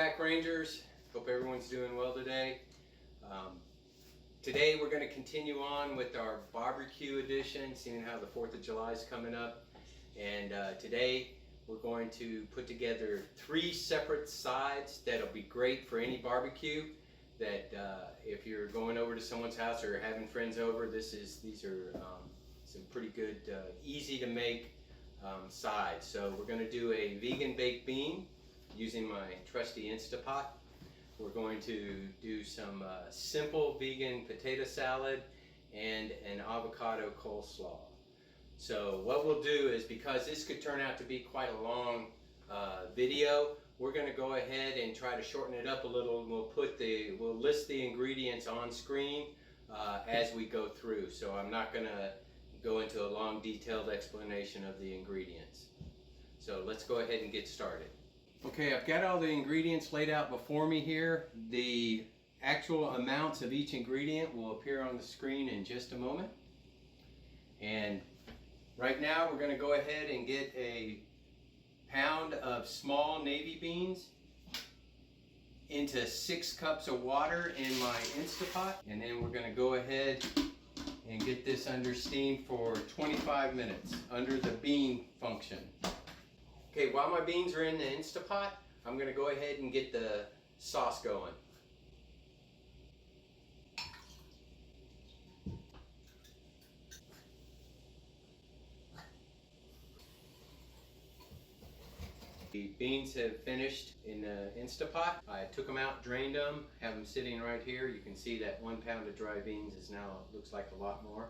back, Rangers. Hope everyone's doing well today. Today we're going to continue on with our barbecue edition, seeing how the 4th of July is coming up. And today we're going to put together 3 separate sides that'll be great for any barbecue. That if you're going over to someone's house or having friends over, these are some pretty good, easy to make sides. So we're going to do a vegan baked bean using my trusty Instapot. We're going to do some simple vegan potato salad and an avocado coleslaw. So what we'll do is, because this could turn out to be quite a long video, we're going to go ahead and try to shorten it up a little, and we'll list the ingredients on screen as we go through. So I'm not going to go into a long detailed explanation of the ingredients. So let's go ahead and get started. Okay, I've got all the ingredients laid out before me here. The actual amounts of each ingredient will appear on the screen in just a moment. And right now we're going to go ahead and get a pound of small navy beans into 6 cups of water in my Instapot. And then we're going to go ahead and get this under steam for 25 minutes under the bean function. Okay, while my beans are in the Instapot, I'm going to go ahead and get the sauce going. The beans have finished in the Instapot. I took them out, drained them, have them sitting right here. You can see that 1 pound of dry beans is now, looks like a lot more.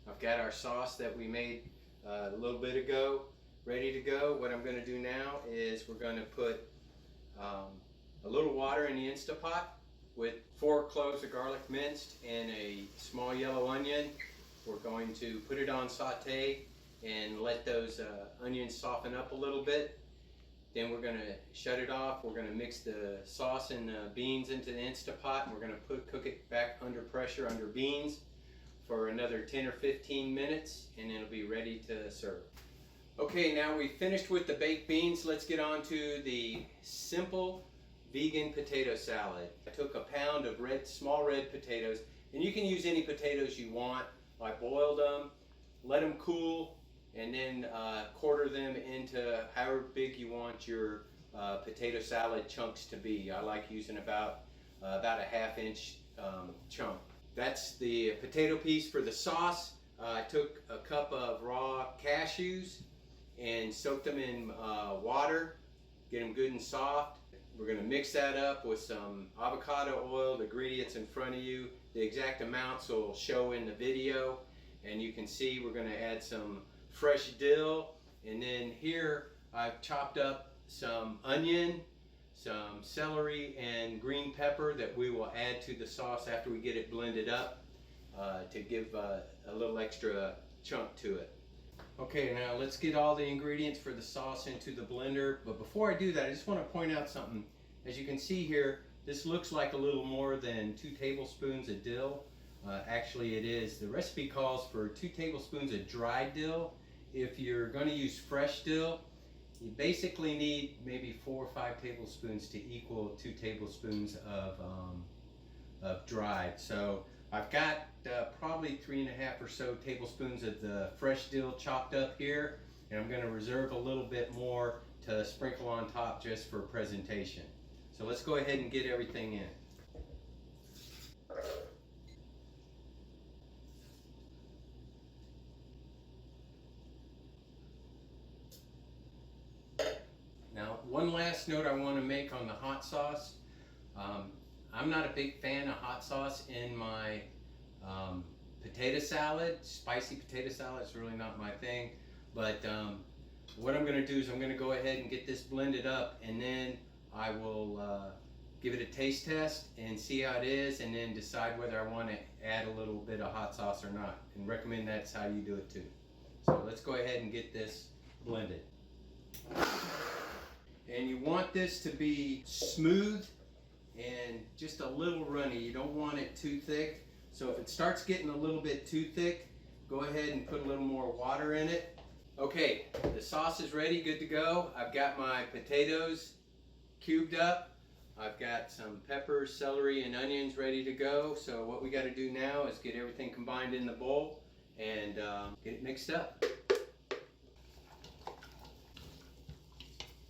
I've got our sauce that we made a little bit ago ready to go. What I'm going to do now is we're going to put a little water in the Instapot with 4 cloves of garlic minced and a small yellow onion. We're going to put it on saute and let those onions soften up a little bit. Then we're going to shut it off. We're going to mix the sauce and the beans into the Instapot, and we're going to cook it back under pressure, under beans, for another 10 or 15 minutes, and it'll be ready to serve. Okay, now we've finished with the baked beans. Let's get on to the simple vegan potato salad. I took a pound of small red potatoes, and you can use any potatoes you want. I boiled them, let them cool, and then quarter them into however big you want your potato salad chunks to be. I like using about a 1/2 inch chunk. That's the potato piece. For the sauce, I took a cup of raw cashews and soaked them in water, get them good and soft. We're going to mix that up with some avocado oil. The ingredients in front of you, the exact amounts will show in the video, and you can see we're going to add some fresh dill, and then here I've chopped up some onion, some celery, and green pepper that we will add to the sauce after we get it blended up to give a little extra chunk to it. Okay, now let's get all the ingredients for the sauce into the blender. But before I do that, I just want to point out something. As you can see here, this looks like a little more than 2 tablespoons of dill. Actually it is. The recipe calls for 2 tablespoons of dried dill. If you're going to use fresh dill, you basically need maybe 4 or 5 tablespoons to equal 2 tablespoons of dried. So I've got probably 3.5 or so tablespoons of the fresh dill chopped up here, and I'm going to reserve a little bit more to sprinkle on top just for presentation. So let's go ahead and get everything in. Now, one last note I want to make on the hot sauce. I'm not a big fan of hot sauce in my potato salad. Spicy potato salad is really not my thing. But what I'm going to do is I'm going to go ahead and get this blended up, and then I will give it a taste test and see how it is, and then decide whether I want to add a little bit of hot sauce or not, and recommend that's how you do it too. So let's go ahead and get this blended. And you want this to be smooth and just a little runny. You don't want it too thick. So if it starts getting a little bit too thick, go ahead and put a little more water in it. Okay, the sauce is ready, good to go. I've got my potatoes cubed up. I've got some peppers, celery, and onions ready to go. So what we got to do now is get everything combined in the bowl and get it mixed up.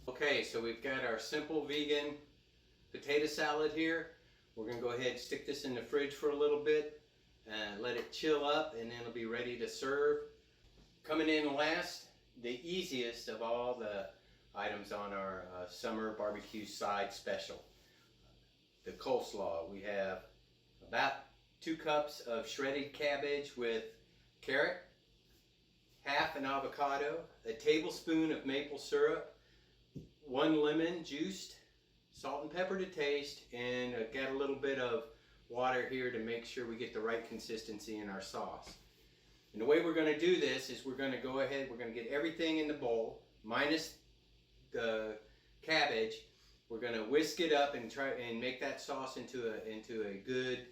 Okay, so we've got our simple vegan potato salad here. We're going to go ahead and stick this in the fridge for a little bit and let it chill up, and then it'll be ready to serve. Coming in last, the easiest of all the items on our summer barbecue side special, the coleslaw. We have about 2 cups of shredded cabbage with carrot, half an avocado, a tablespoon of maple syrup, 1 lemon juiced, salt and pepper to taste, and got a little bit of water here to make sure we get the right consistency in our sauce. And the way we're going to do this is we're going to go ahead, we're going to get everything in the bowl, minus the cabbage. We're going to whisk it up and try and make that sauce into a good,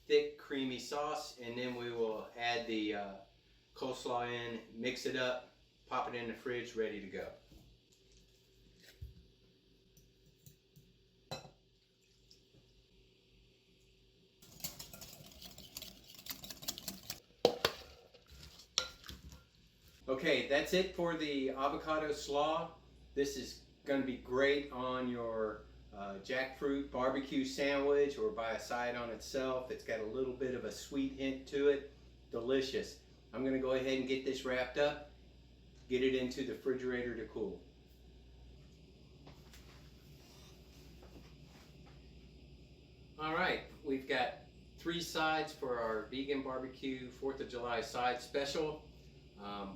thick, creamy sauce, and then we will add the coleslaw in, mix it up, pop it in the fridge, ready to go. Okay, that's it for the avocado slaw. This is going to be great on your jackfruit barbecue sandwich or by a side on itself. It's got a little bit of a sweet hint to it. Delicious. I'm going to go ahead and get this wrapped up, get it into the refrigerator to cool. All right, we've got 3 sides for our vegan barbecue 4th of July side special.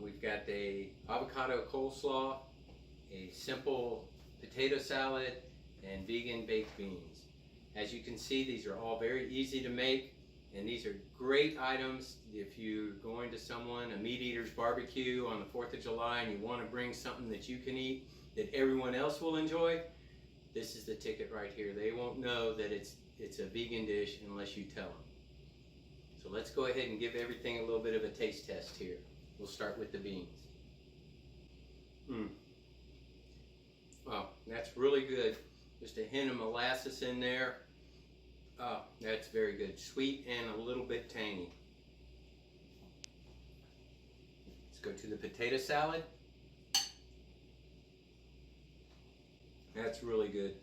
We've got a avocado coleslaw, a simple potato salad, and vegan baked beans. As you can see, these are all very easy to make, and these are great items if you're going to someone, a meat eater's barbecue on the 4th of July, and you want to bring something that you can eat that everyone else will enjoy. This is the ticket right here. They won't know that it's a vegan dish unless you tell them. So let's go ahead and give everything a little bit of a taste test here. We'll start with the beans. Oh, that's really good. Just a hint of molasses in there. Oh, that's very good. Sweet and a little bit tangy. Let's go to the potato salad. That's really good.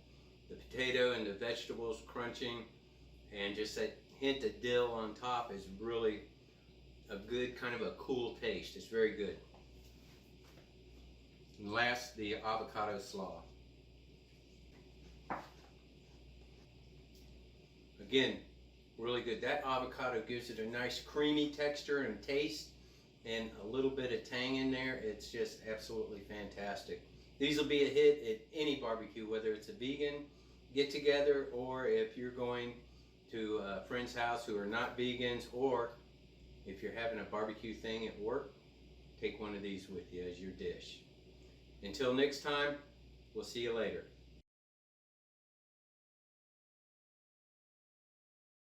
The potato and the vegetables crunching, and just that hint of dill on top is really a good kind of a cool taste. It's very good. And last, the avocado slaw. Again, really good. That avocado gives it a nice creamy texture and taste, and a little bit of tang in there. It's just absolutely fantastic. These will be a hit at any barbecue, whether it's a vegan get-together or if you're going to a friend's house who are not vegans, or if you're having a barbecue thing at work, take one of these with you as your dish. Until next time, we'll see you later.